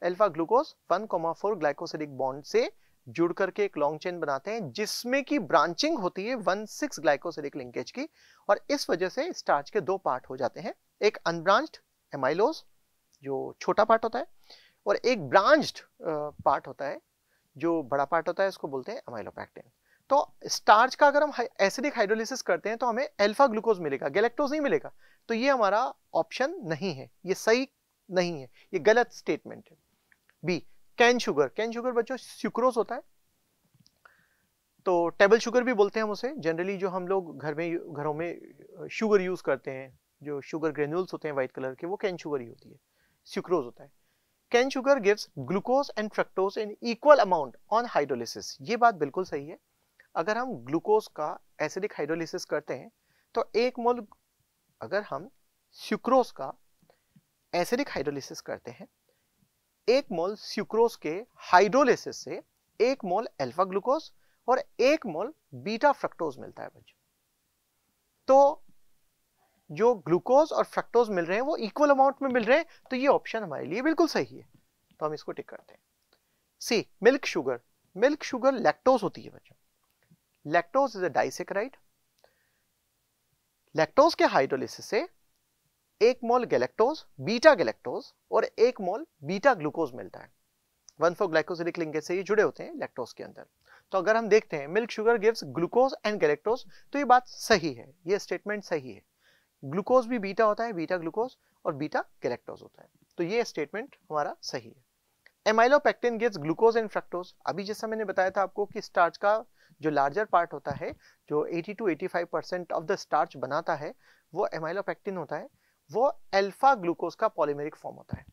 अल्फा ग्लूकोज 1,4 ग्लाइकोसिडिक बॉन्ड से जुड़ करके एक लॉन्ग चेन बनाते हैं जिसमें की ब्रांचिंग होती है 1,6 ग्लाइकोसिडिक लिंकेज की, और इस वजह से स्टार्च के 2 पार्ट हो जाते हैं, एक अनब्रांच्ड एमाइलोज जो छोटा पार्ट होता है, और एक ब्रांच्ड पार्ट होता है जो बड़ा पार्ट होता है, इसको बोलते हैं अमाइलोपेक्टिन। तो स्टार्च का अगर हम एसिडिक हाइड्रोलिसिस करते हैं तो हमें अल्फा ग्लूकोज मिलेगा, गैलेक्टोज नहीं मिलेगा। तो ये हमारा ऑप्शन नहीं है, ये सही नहीं है, ये गलत स्टेटमेंट है। B, cane sugar. Cane sugar बच्चों सुक्रोज होता है, तो टेबल शुगर भी बोलते हैं हम उसे। जनरली जो हम लोग घरों में शुगर यूज करते हैं, जो शुगर ग्रेन्यूल्स होते हैं व्हाइट कलर के, वो कैन शुगर ही होती है, सुक्रोज होता है। Cane sugar gives glucose and fructose in equal amount on hydrolysis. ये बात बिल्कुल सही है। अगर हम ग्लूकोज का एसिडिक हाइड्रोलिसिस करते हैं तो 1 मोल, अगर हम सुक्रोज का एसिडिक हाइड्रोलिसिस करते हैं, 1 मोल सुक्रोज के हाइड्रोलिसिस से 1 मोल अल्फा ग्लूकोज और 1 मोल बीटा फ्रक्टोज मिलता है बच्चों। तो जो ग्लूकोज और फ्रक्टोज मिल रहे हैं वो इक्वल अमाउंट में मिल रहे हैं, तो ये ऑप्शन हमारे लिए बिल्कुल सही है, तो हम इसको टिक करते हैं। C, milk sugar. Milk sugar lactose होती है बच्चों। Lactose is a disaccharide. Lactose के हाइड्रोलिसिस से 1 मोल गैलेक्टोज, बीटा गैलेक्टोज और 1 मोल बीटा ग्लूकोज मिलता है। 1,4 ग्लाइकोसिलिक लिंकेज से ये जुड़े होते हैं लैक्टोज के अंदर। तो अगर हम देखते हैं milk sugar gives glucose and galactose, तो ये बात सही है, ये स्टेटमेंट सही है। ग्लूकोज भी बीटा होता है, बीटा ग्लूकोज और बीटा गैलेक्टोज होता है, तो ये स्टेटमेंट हमारा सही है। Amylopectin gives glucose and fructose. अभी जैसा मैंने बताया था आपको कि स्टार्च का जो लार्जर पार्ट होता है, जो 80 to 85% ऑफ द स्टार्च बनाता है, वो एमाइलोपेक्टिन होता है। वो अल्फा ग्लूकोज का पॉलीमेरिक फॉर्म होता है,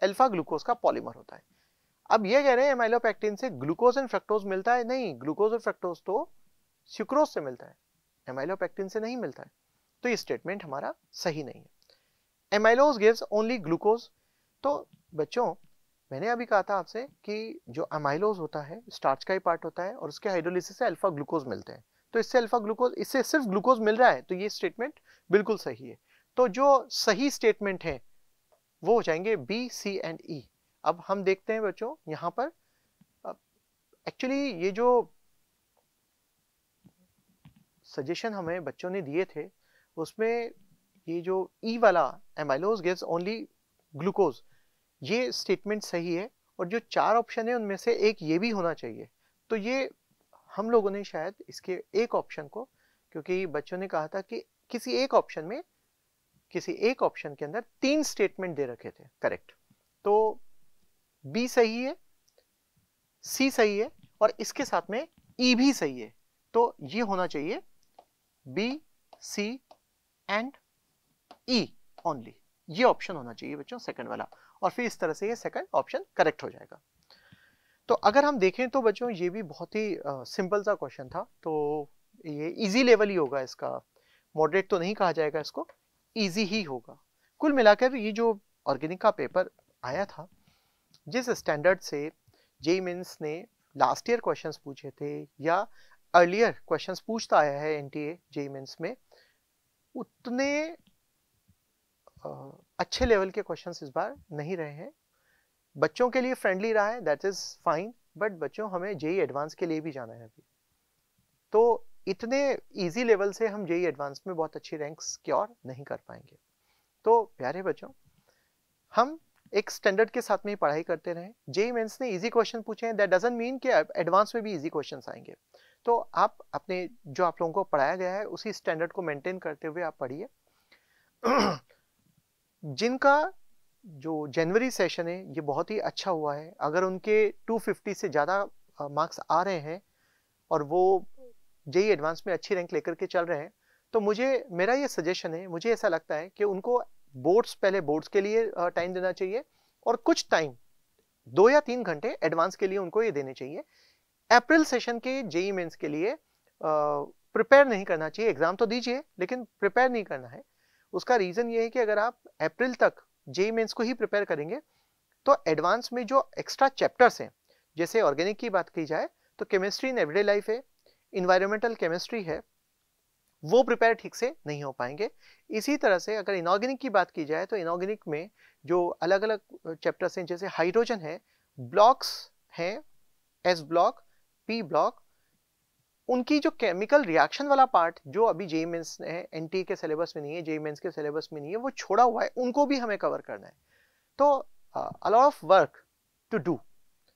अल्फा ग्लूकोज का पॉलीमर होता है। अब ये कह रहे हैं एमाइलोपेक्टिन से ग्लूकोज एंड फ्रक्टोज मिलता है, नहीं, ग्लूकोज और फ्रक्टोज तो सुक्रोज से मिलता है, एमाइलोपेक्टिन से नहीं मिलता है, तो ये स्टेटमेंट हमारा सही नहीं है। Amylose gives only glucose. तो बच्चों, मैंने अभी कहा था आपसे कि जो एमाइलोज होता है स्टार्च का ही पार्ट होता है और उसके हाइड्रोलिसिस से अल्फा ग्लूकोज मिलते हैं, तो इससे अल्फा ग्लूकोज, इससे सिर्फ ग्लूकोज मिल रहा है, तो ये स्टेटमेंट बिल्कुल सही है। तो जो सही स्टेटमेंट है वो हो जाएंगे बी, सी एंड ई। अब हम देखते हैं बच्चों, यहां पर एक्चुअली ये जो सजेशन हमें बच्चों ने दिए थे उसमें ये जो ई वाला एमाइलोज गिव्स ओनली ग्लूकोज, ये स्टेटमेंट सही है, और जो 4 ऑप्शन है उनमें से एक ये भी होना चाहिए। तो ये हम लोगों ने शायद इसके एक ऑप्शन को, क्योंकि बच्चों ने कहा था कि किसी एक ऑप्शन के अंदर 3 स्टेटमेंट दे रखे थे, करेक्ट। तो बी सही है, सी सही है और इसके साथ में ई भी सही है, तो ये होना चाहिए B, C and E only, ये ऑप्शन होना चाहिए बच्चों सेकंड वाला, और फिर इस तरह से ये सेकंड ऑप्शन करेक्ट हो जाएगा। तो अगर हम देखें तो बच्चों ये भी बहुत ही सिंपल सा क्वेश्चन था, तो ये इजी लेवल ही होगा इसका, मॉडरेट तो नहीं कहा जाएगा इसको, इजी ही होगा। कुल मिलाकर ये जो ऑर्गेनिक का पेपर आया था, जिस स्टैंडर्ड से जेईई मेंस ने लास्ट ईयर क्वेश्चंस पूछे थे या अर्लियर क्वेश्चंस पूछता आया है एनटीए जेईई मेंस में, उतने अच्छे लेवल के क्वेश्चंस इस बार नहीं रहे हैं। बच्चों के लिए फ्रेंडली रहा है, दैट इज फाइन, बट बच्चों हमें जेईई एडवांस के लिए भी जाना है अभी, तो इतने इजी लेवल से हम जेईई एडवांस में बहुत अच्छी रैंक सिक्योर नहीं कर पाएंगे। तो प्यारे बच्चों, हम एक स्टैंडर्ड के साथ में ही पढ़ाई करते रहे। जेईई मेंस ने इजी क्वेश्चन पूछे हैं, दैट डजंट मीन कि एडवांस में भी इजी क्वेश्चंस आएंगे। तो आप अपने जो आप लोगों को पढ़ाया गया है उसी स्टैंडर्ड को मेंटेन करते हुए आप पढ़िए। जिनका जो जनवरी सेशन है ये बहुत ही अच्छा हुआ है, अगर उनके 250 से ज़्यादा मार्क्स आ रहे हैं और वो जेईई एडवांस में अच्छी रैंक लेकर के चल रहे हैं, तो मेरा ये सजेशन है, मुझे ऐसा लगता है कि उनको पहले बोर्ड्स के लिए टाइम देना चाहिए, और कुछ टाइम 2 या 3 घंटे एडवांस के लिए उनको ये देने चाहिए। अप्रैल सेशन के जेईई मेंस के लिए प्रिपेयर नहीं करना चाहिए, एग्जाम तो दीजिए लेकिन प्रिपेयर नहीं करना है। उसका रीजन ये है कि अगर आप अप्रैल तक जेईई मेंस को ही प्रिपेयर करेंगे तो एडवांस में जो एक्स्ट्रा चैप्टर्स हैं, जैसे ऑर्गेनिक की बात की जाए तो केमिस्ट्री इन एवरीडे लाइफ है, इन्वायरमेंटल केमिस्ट्री है, वो प्रिपेयर ठीक से नहीं हो पाएंगे। इसी तरह से अगर इनऑर्गेनिक की बात की जाए तो इनऑर्गेनिक में जो अलग अलग चैप्टर्स हैं, जैसे हाइड्रोजन है, ब्लॉक्स हैं, एस ब्लॉक, पी ब्लॉक, उनकी जो केमिकल रिएक्शन वाला पार्ट जो अभी जेईई मेंस है एनटीए के सिलेबस में नहीं है, जेईई मेंस के सिलेबस में नहीं है, वो छोड़ा हुआ है, उनको भी हमें कवर करना है। तो a lot of work to do,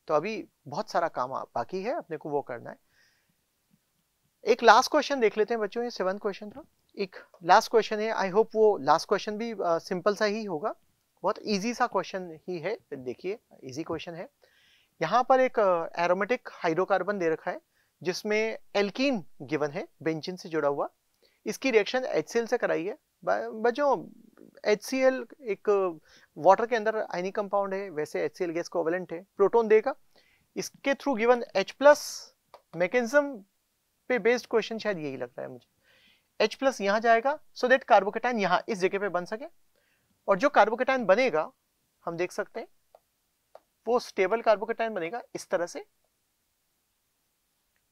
तो अभी बहुत सारा काम बाकी है, अपने को वो करना है। एक लास्ट क्वेश्चन देख लेते हैं बच्चों, ये 7th क्वेश्चन था, एक लास्ट क्वेश्चन है, आई होप वो लास्ट क्वेश्चन भी सिंपल सा ही होगा, बहुत इजी सा क्वेश्चन ही है। देखिए इजी क्वेश्चन है, यहाँ पर एक एरोमेटिक हाइड्रोकार्बन दे रखा है जिसमें एल्कीन गिवन है बेंजीन से जुड़ा हुआ, इसकी रिएक्शन HCl से कराई है। बच्चों HCl एक वाटर के अंदर आयनिक कंपाउंड है, वैसे HCl गैस कोवेलेंट है, प्रोटॉन देगा, इसके थ्रू गिवन H+ मैकेनिज्म पे बेस्ड क्वेश्चन शायद यही लग रहा है मुझे। H+ यहां जाएगा सो दैट कार्बोकेटाइन यहां इस जगह पे बन सके, और जो कार्बोकेटाइन बनेगा हम देख सकते हैं वो स्टेबल कार्बोकेटाइन बनेगा इस तरह से,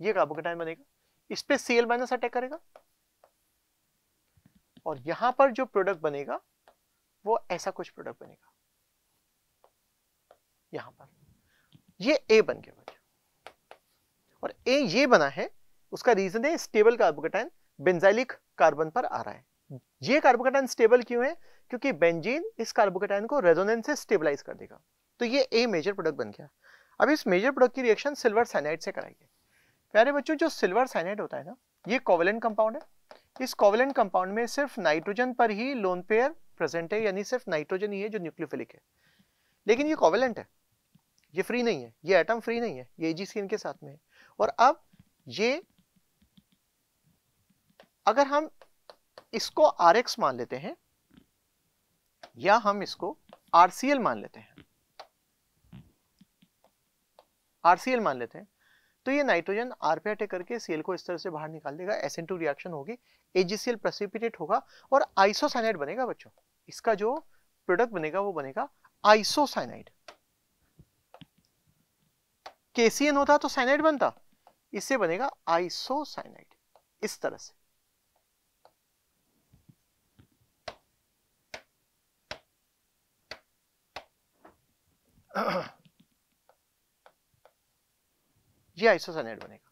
ये कार्बोकेटाइन बनेगा, इस पे Cl- अटैक करेगा, और यहां पर जो प्रोडक्ट बनेगा वो ऐसा कुछ प्रोडक्ट बनेगा यहां पर, ये A बन गया बच्चों, और A ये बना है, उसका रीजन है स्टेबल कार्बोकेटाइन बेंजाइलिक कार्बन पर आ रहा है। ये कार्बोकेटाइन स्टेबल क्यों है? क्योंकि बेंजीन इस कार्बोकेटाइन को रेजोनेंस से स्टेबलाइज कर देगा, तो ये A मेजर प्रोडक्ट बन गया। अब इस मेजर प्रोडक्ट की रिएक्शन सिल्वर साइनाइड से कराइए। प्यारे बच्चों, जो सिल्वर साइनाइड होता है ना, ये कोवेलेंट कंपाउंड है। इस कोवेलेंट कंपाउंड में सिर्फ नाइट्रोजन पर ही लोन पेयर प्रेजेंट है, यानी सिर्फ नाइट्रोजन ही है जो न्यूक्लियोफिलिक है, लेकिन ये कोवेलेंट है, ये फ्री नहीं है, ये एटम फ्री नहीं है, ये AgCN के साथ में है। और अब ये अगर हम इसको RX मान लेते हैं या हम इसको RCl मान लेते हैं, RCl मान लेते हैं, तो ये नाइट्रोजन R पे अटैक करके Cl को इस तरह से बाहर निकाल देगा, SN2 रिएक्शन होगी, AgCl प्रेसिपिटेट होगा और आइसोसाइनाइड बनेगा बच्चों। इसका जो प्रोडक्ट बनेगा वो बनेगा आइसोसाइनाइड। KCN होता तो साइनाइड बनता, इससे बनेगा आइसोसाइनाइड इस तरह से। ये आइसोसाइनाइड बनेगा।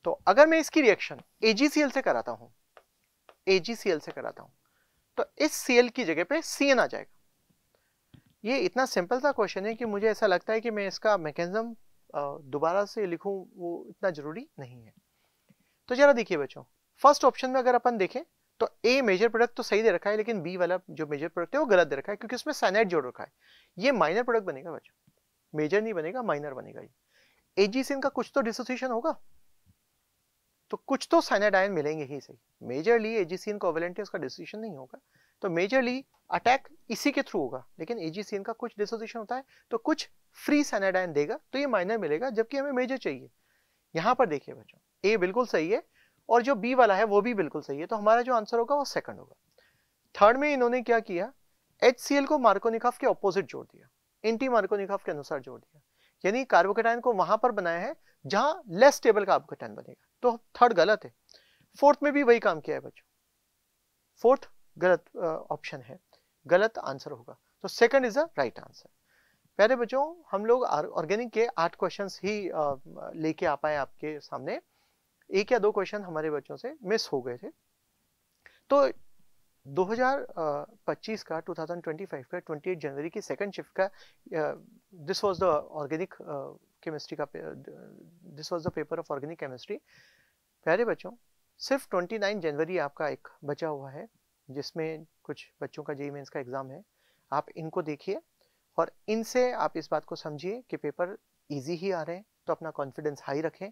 तो अगर मैं इसकी रिएक्शन AgCl से कराता हूं, AgCl से कराता हूं, तो इस Cl की जगह पे CN आ जाएगा। ये इतना सिंपल सा क्वेश्चन है कि मुझे ऐसा लगता है कि मैं इसका मैकेनिज्म दोबारा से लिखूं वो इतना जरूरी नहीं है। तो जरा देखिए बच्चों, फर्स्ट ऑप्शन में अगर अपन देखें तो A मेजर प्रोडक्ट तो सही दे रखा है, लेकिन B वाला जो मेजर प्रोडक्ट है वो गलत दे रखा है, क्योंकि उसमें साइनाइड जोड़ रखा है। ये माइनर प्रोडक्ट बनेगा बच्चों, मेजर नहीं बनेगा, माइनर बनेगा। ये AgCN का कुछ तो डिसोसिएशन होगा, तो कुछ तो साइनाइड आयन मिलेंगे ही सही। मेजरली AgCN कोवेलेंट है, उसका डिसोसिएशन नहीं होगा, तो मेजरली अटैक इसी के थ्रू होगा, लेकिन AgCN का कुछ डिसोसिएशन होता है तो कुछ फ्री साइनाइड आयन देगा, तो ये माइनर मिलेगा, जबकि हमें मेजर चाहिए। यहां पर देखिए बच्चों, A बिल्कुल सही है और जो B वाला है वो भी बिल्कुल सही है, तो हमारा जो आंसर होगा वो सेकंड होगा। थर्ड में इन्होंने क्या किया, HCl को मार्कोनिकॉफ के ऑपोजिट जोड़ दिया, एंटी मार्कोनिकॉफ के अनुसार जोड़ दिया, यानी कार्बोकेटाइन को वहां पर बनाया है जहां लेस स्टेबल कार्बोकेटाइन बनेगा, तो थर्ड गलत है। फोर्थ में भी वही काम किया है बच्चों, फोर्थ गलत ऑप्शन है, गलत आंसर होगा, तो second is the right answer. प्यारे बच्चों, हम लोग ऑर्गेनिक के 8 क्वेश्चंस ही लेके आ पाए आपके सामने, एक या दो क्वेश्चन हमारे बच्चों से मिस हो गए थे। तो 2025 का 2025 का 28 जनवरी की सेकंड शिफ्ट का this was the organic chemistry का, this was the paper of organic chemistry. प्यारे बच्चों, सिर्फ 29 जनवरी आपका एक बचा हुआ है, जिसमें कुछ बच्चों का JEE मेंस का एग्जाम है। आप इनको देखिए और इनसे आप इस बात को समझिए कि पेपर इजी ही आ रहे हैं, तो अपना कॉन्फिडेंस हाई रखें।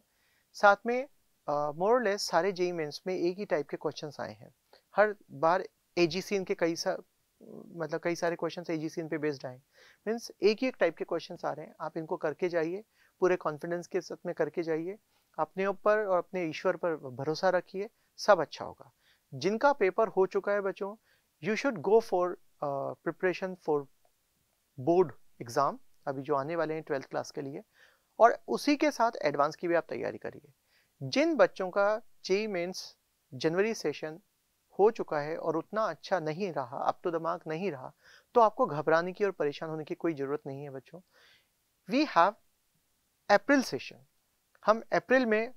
साथ में मोर और लेस सारे JEE मेंस में एक ही टाइप के क्वेश्चंस आए हैं, हर बार AgCN के कई सारे क्वेश्चंस AgCN पे बेस्ड आए, मीन्स एक ही एक टाइप के क्वेश्चंस आ रहे हैं। आप इनको करके जाइए, पूरे कॉन्फिडेंस के साथ में करके जाइए, अपने ऊपर और अपने ईश्वर पर भरोसा रखिए, सब अच्छा होगा। जिनका पेपर हो चुका है बच्चों, you should go for preparation for board exam, अभी जो आने वाले हैं 12th क्लास के लिए, और उसी के साथ एडवांस की भी आप तैयारी करिए। जिन बच्चों का JEE मेंस जनवरी सेशन हो चुका है और उतना अच्छा नहीं रहा, अप टू द मार्क नहीं रहा, तो आपको घबराने की और परेशान होने की कोई जरूरत नहीं है बच्चों। वी हैव अप्रैल सेशन, हम अप्रैल में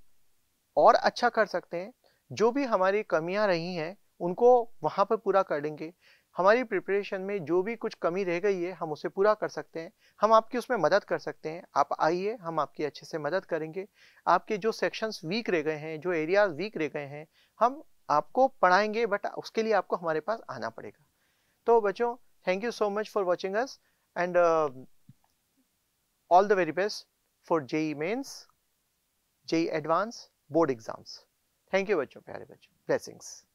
और अच्छा कर सकते हैं, जो भी हमारी कमियां रही हैं उनको वहां पर पूरा कर लेंगे। हमारी प्रिपरेशन में जो भी कुछ कमी रह गई है हम उसे पूरा कर सकते हैं, हम आपकी उसमें मदद कर सकते हैं। आप आइए, हम आपकी अच्छे से मदद करेंगे। आपके जो सेक्शंस वीक रह गए हैं, जो एरियाज वीक रह गए हैं, हम आपको पढ़ाएंगे, बट उसके लिए आपको हमारे पास आना पड़ेगा। तो बच्चों, thank you so much for watching us and all the very best for JEE mains. JEE advance, board exams. Thank you बच्चों, प्यारे बच्चों, ब्लेसिंग्स।